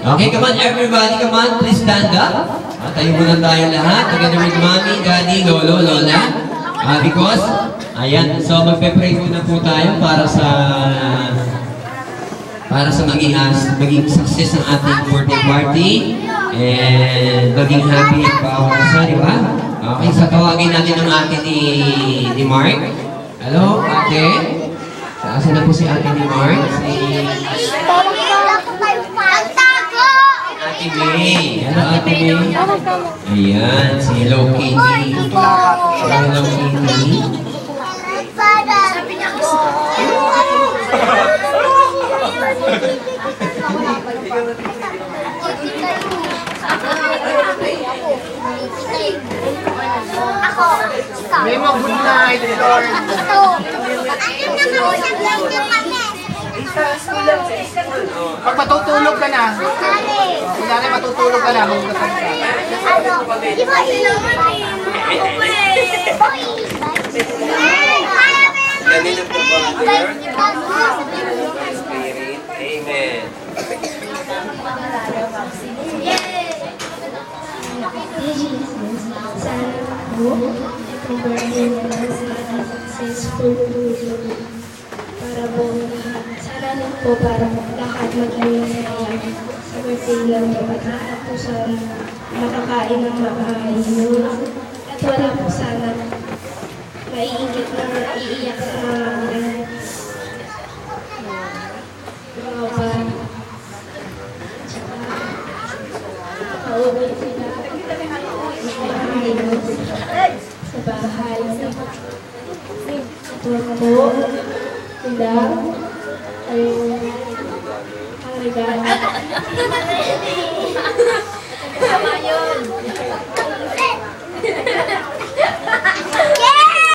Okay, come on everybody, come on, please stand up. Tayo muna tayo lahat, together with Mommy, Daddy, Lolo, Lola. Because, ayan, so magpe-pray muna po tayo para sa maging success ng ating birthday party and maging happy at bawat isa, di ba? Okay, so tawagin natin ang ate ni Mark. Hello, ate. Saan na po si ate ni Mark? Ate May. Hello, Ate May. Ayan, si Hello Kitty. Hello Kitty. May mga good night, Lord. Pag matutulog ka na, kunyari matutulog ka na, magkasal ka. Ganito po ba, Lord? Amen. Sana po, itong birthday naman successful po para po sana rin po para lahat maging masaya sa birthday lang po at lahat po sa makakain ng makaayos at wala po sana maiingit na iiyak sa mga bata. Pauwi sila sa bahay. Ito po, sila ay ang regalo.